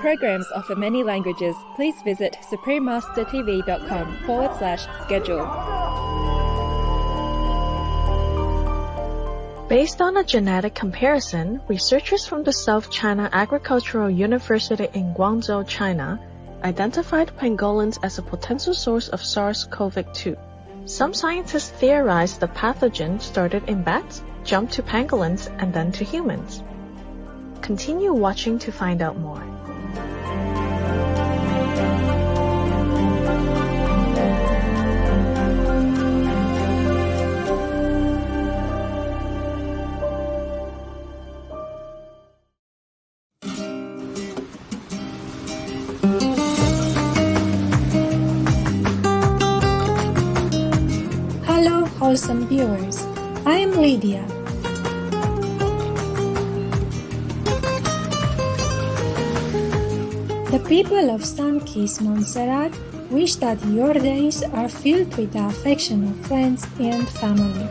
programs offer many languages. Please visit suprememastertv.com/schedule. Based on a genetic comparison, researchers from the South China Agricultural University in Guangzhou, China, identified pangolins as a potential source of SARS-CoV-2. Some scientists theorized the pathogen started in bats, jumped to pangolins, and then to humans. Continue watching to find out more. Hello, wholesome viewers. I am Lydia. The people of Sun-Kiss, Montserrat wish that your days are filled with the affection of friends and family.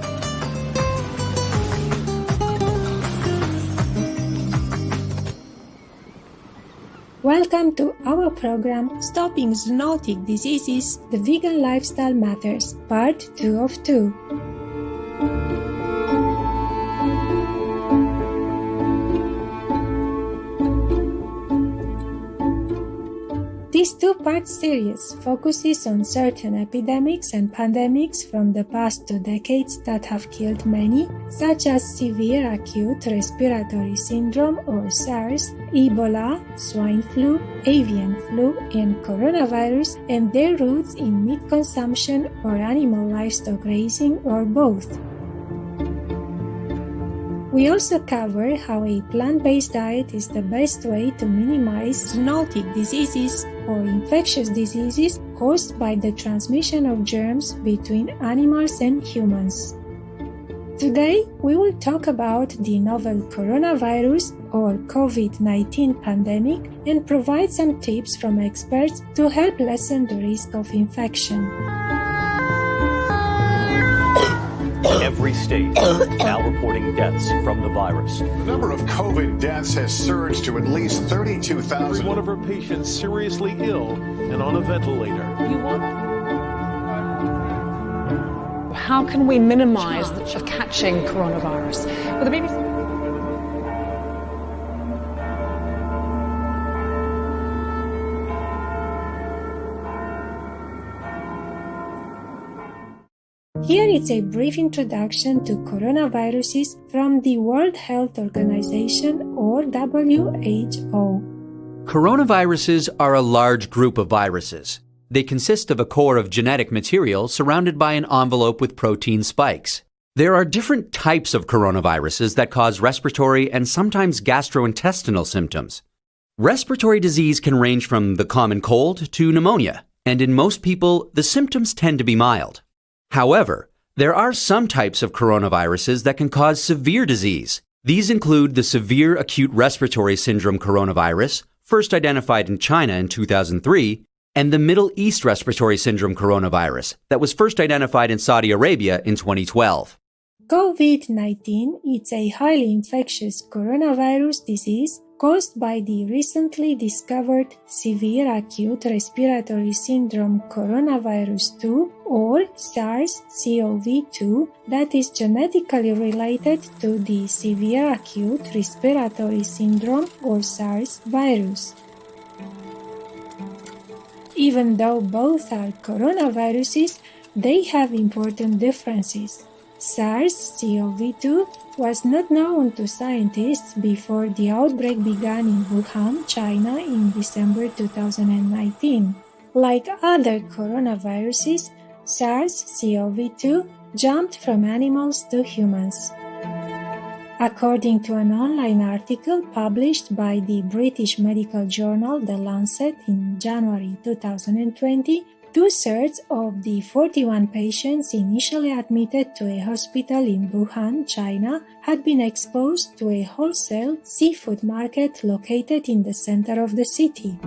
Welcome to our program Stopping Zoonotic Diseases, the Vegan Lifestyle Matters, Part 2 of 2. This two-part series focuses on certain epidemics and pandemics from the past 2 decades that have killed many, such as severe acute respiratory syndrome or SARS, Ebola, swine flu, avian flu, and coronavirus, and their roots in meat consumption or animal livestock raising or both. We also cover how a plant-based diet is the best way to minimize zoonotic diseases or infectious diseases caused by the transmission of germs between animals and humans. Today, we will talk about the novel coronavirus or COVID-19 pandemic and provide some tips from experts to help lessen the risk of infection. Every state now reporting deaths from the virus. The number of COVID deaths has surged to at least 32,000. Every one of our patients seriously ill and on a ventilator. How can we minimize catching coronavirus? Well, the BBC... Here is a brief introduction to coronaviruses from the World Health Organization or WHO. Coronaviruses are a large group of viruses. They consist of a core of genetic material surrounded by an envelope with protein spikes. There are different types of coronaviruses that cause respiratory and sometimes gastrointestinal symptoms. Respiratory disease can range from the common cold to pneumonia, and in most people, the symptoms tend to be mild. However, there are some types of coronaviruses that can cause severe disease. These include the severe acute respiratory syndrome coronavirus, first identified in China in 2003, and the Middle East respiratory syndrome coronavirus that was first identified in Saudi Arabia in 2012. COVID-19 is a highly infectious coronavirus disease caused by the recently discovered severe acute respiratory syndrome coronavirus 2 or SARS-CoV-2 that is genetically related to the severe acute respiratory syndrome or SARS virus. Even though both are coronaviruses, they have important differences. SARS-CoV-2 was not known to scientists before the outbreak began in Wuhan, China in December 2019. Like other coronaviruses, SARS-CoV-2 jumped from animals to humans. According to an online article published by the British medical journal The Lancet in January 2020, 2/3 of the 41 patients initially admitted to a hospital in Wuhan, China, had been exposed to a wholesale seafood market located in the center of the city.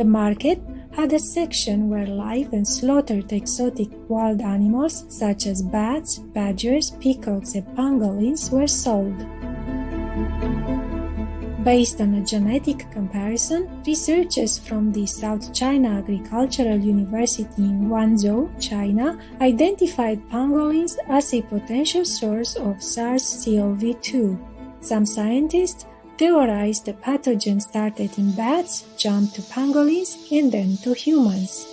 The market had a section where live and slaughtered exotic wild animals such as bats, badgers, peacocks, and pangolins were sold. Based on a genetic comparison, researchers from the South China Agricultural University in Guangzhou, China, identified pangolins as a potential source of SARS-CoV-2. Some scientists theorized the pathogen started in bats, jumped to pangolins, and then to humans.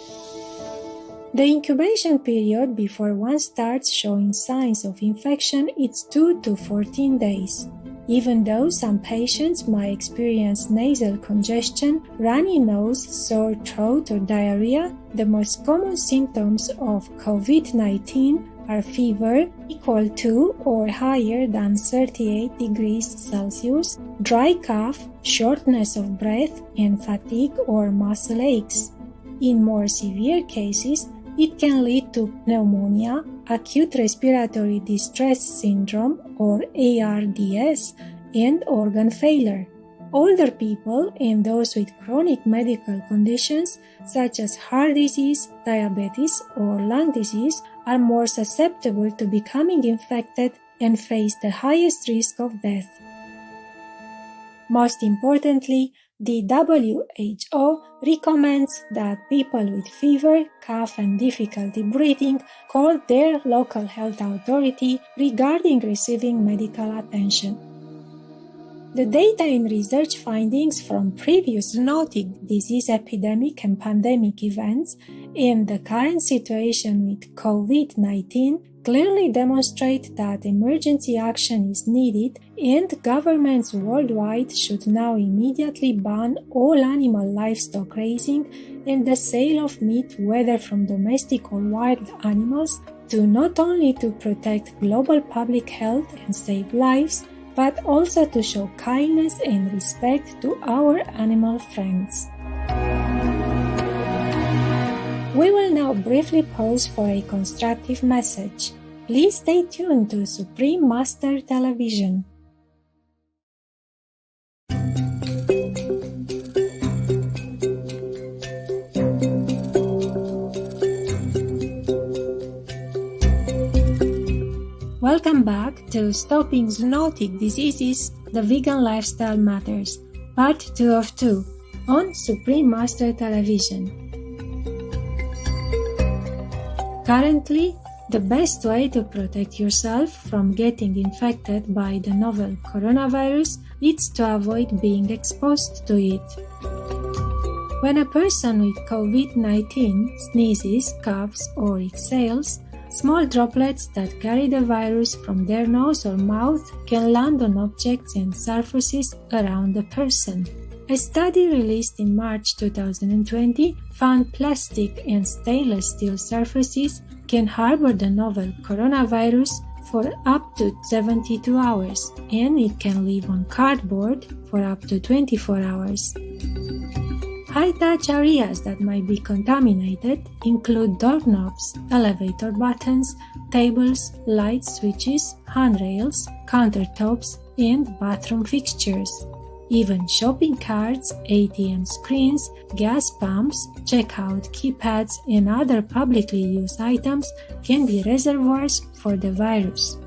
The incubation period before one starts showing signs of infection is 2 to 14 days. Even though some patients might experience nasal congestion, runny nose, sore throat, or diarrhea, the most common symptoms of COVID-19 are fever equal to or higher than 38 degrees Celsius, dry cough, shortness of breath, and fatigue or muscle aches. In more severe cases, it can lead to pneumonia, acute respiratory distress syndrome or ARDS, and organ failure. Older people and those with chronic medical conditions such as heart disease, diabetes, or lung disease are more susceptible to becoming infected and face the highest risk of death. Most importantly, the WHO recommends that people with fever, cough, and difficulty breathing call their local health authority regarding receiving medical attention. The data and research findings from previous zoonotic disease epidemic and pandemic events and the current situation with COVID-19 clearly demonstrate that emergency action is needed and governments worldwide should now immediately ban all animal livestock raising and the sale of meat, whether from domestic or wild animals, not only to protect global public health and save lives, but also to show kindness and respect to our animal friends. We will now briefly pause for a constructive message. Please stay tuned to Supreme Master Television. Welcome back to Stopping Zoonotic Diseases, the Vegan Lifestyle Matters, Part 2 of 2, on Supreme Master Television. Currently, the best way to protect yourself from getting infected by the novel coronavirus is to avoid being exposed to it. When a person with COVID-19 sneezes, coughs, or exhales, small droplets that carry the virus from their nose or mouth can land on objects and surfaces around the person. A study released in March 2020 found plastic and stainless steel surfaces can harbor the novel coronavirus for up to 72 hours, and it can live on cardboard for up to 24 hours. High-touch areas that might be contaminated include doorknobs, elevator buttons, tables, light switches, handrails, countertops, and bathroom fixtures. Even shopping carts, ATM screens, gas pumps, checkout keypads, and other publicly used items can be reservoirs for the virus.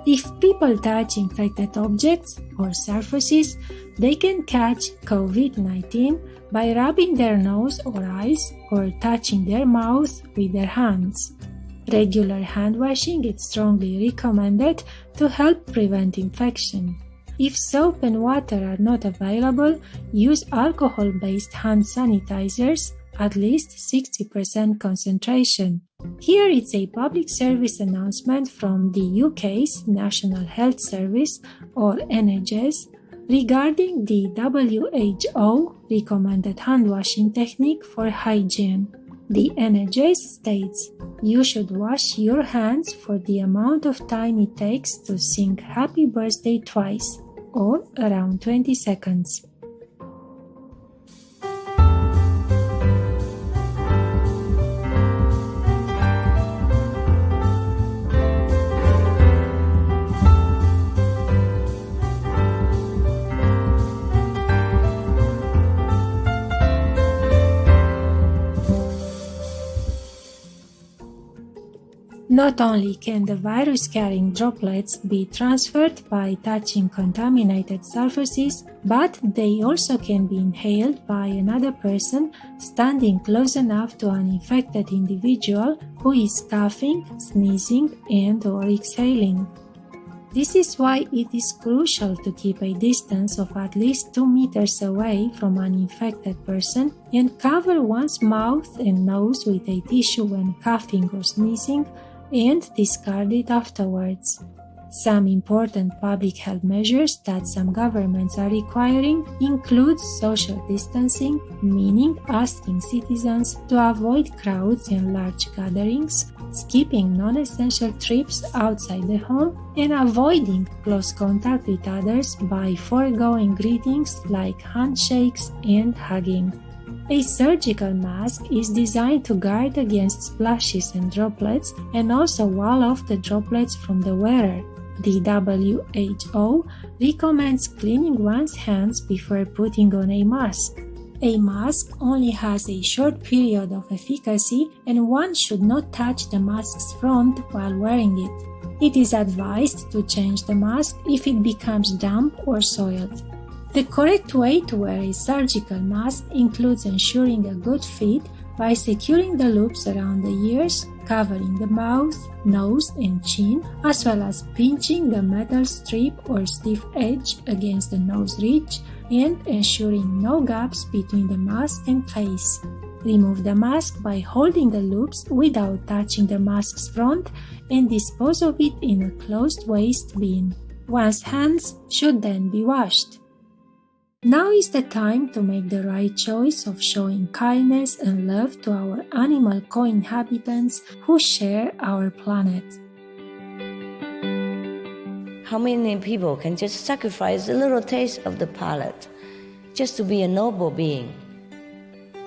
If people touch infected objects or surfaces, they can catch COVID-19 by rubbing their nose or eyes or touching their mouth with their hands. Regular hand washing is strongly recommended to help prevent infection. If soap and water are not available, use alcohol-based hand sanitizers, at least 60% concentration. Here is a public service announcement from the UK's National Health Service, or NHS, regarding the WHO recommended hand washing technique for hygiene. The NHS states, you should wash your hands for the amount of time it takes to sing happy birthday twice, or around 20 seconds. Not only can the virus-carrying droplets be transferred by touching contaminated surfaces, but they also can be inhaled by another person standing close enough to an infected individual who is coughing, sneezing, and/or exhaling. This is why it is crucial to keep a distance of at least 2 meters away from an infected person and cover one's mouth and nose with a tissue when coughing or sneezing and discard it afterwards. Some important public health measures that some governments are requiring include social distancing, meaning asking citizens to avoid crowds and large gatherings, skipping non-essential trips outside the home, and avoiding close contact with others by foregoing greetings like handshakes and hugging. A surgical mask is designed to guard against splashes and droplets and also wall off the droplets from the wearer. The WHO recommends cleaning one's hands before putting on a mask. A mask only has a short period of efficacy and one should not touch the mask's front while wearing it. It is advised to change the mask if it becomes damp or soiled. The correct way to wear a surgical mask includes ensuring a good fit by securing the loops around the ears, covering the mouth, nose, and chin, as well as pinching the metal strip or stiff edge against the nose ridge, and ensuring no gaps between the mask and face. Remove the mask by holding the loops without touching the mask's front and dispose of it in a closed waste bin. One's hands should then be washed. Now is the time to make the right choice of showing kindness and love to our animal co-inhabitants who share our planet. How many people can just sacrifice a little taste of the palate just to be a noble being,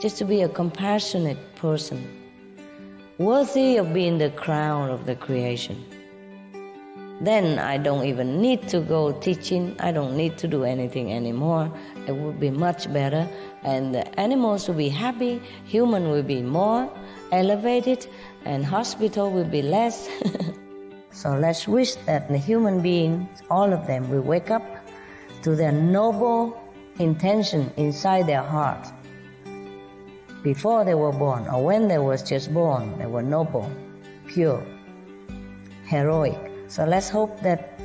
just to be a compassionate person, worthy of being the crown of the creation? Then I don't even need to go teaching, I don't need to do anything anymore. It would be much better, and the animals will be happy, human will be more elevated, and hospital will be less. So let's wish that the human beings, all of them, will wake up to their noble intention inside their heart. Before they were born, or when they were just born, they were noble, pure, heroic. So let's hope that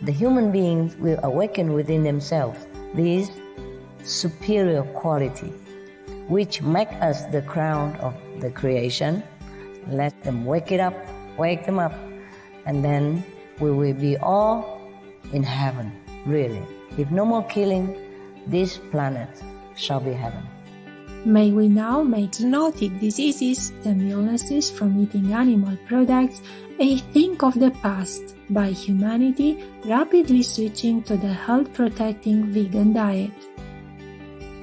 the human beings will awaken within themselves these superior quality, which make us the crown of the creation. Let them wake them up, and then we will be all in heaven, really. If no more killing, this planet shall be heaven. May we now make zoonotic diseases and illnesses from eating animal products a thing of the past by humanity rapidly switching to the health-protecting vegan diet.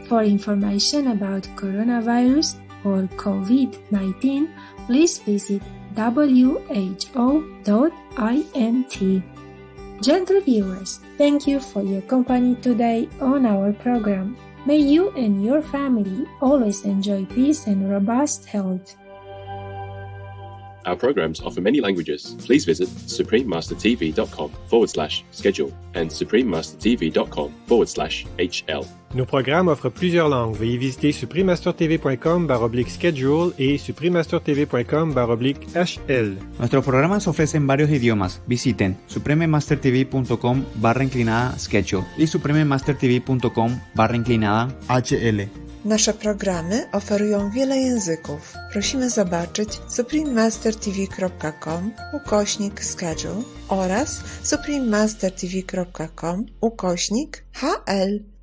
For information about coronavirus or COVID-19, please visit who.int. Gentle viewers, thank you for your company today on our program. May you and your family always enjoy peace and robust health. Our programs offer many languages. Please visit suprememastertv.com/schedule and suprememastertv.com/HL. Nos programmes offrent plusieurs langues. Veuillez visiter suprememastertv.com/schedule et suprememastertv.com/HL. Nuestros programas ofrecen varios idiomas. Visiten suprememastertv.com/schedule i suprememastertv.com/HL. Nasze programy oferują wiele języków. Prosimy zobaczyć suprememastertv.com/schedule oraz suprememastertv.com/HL.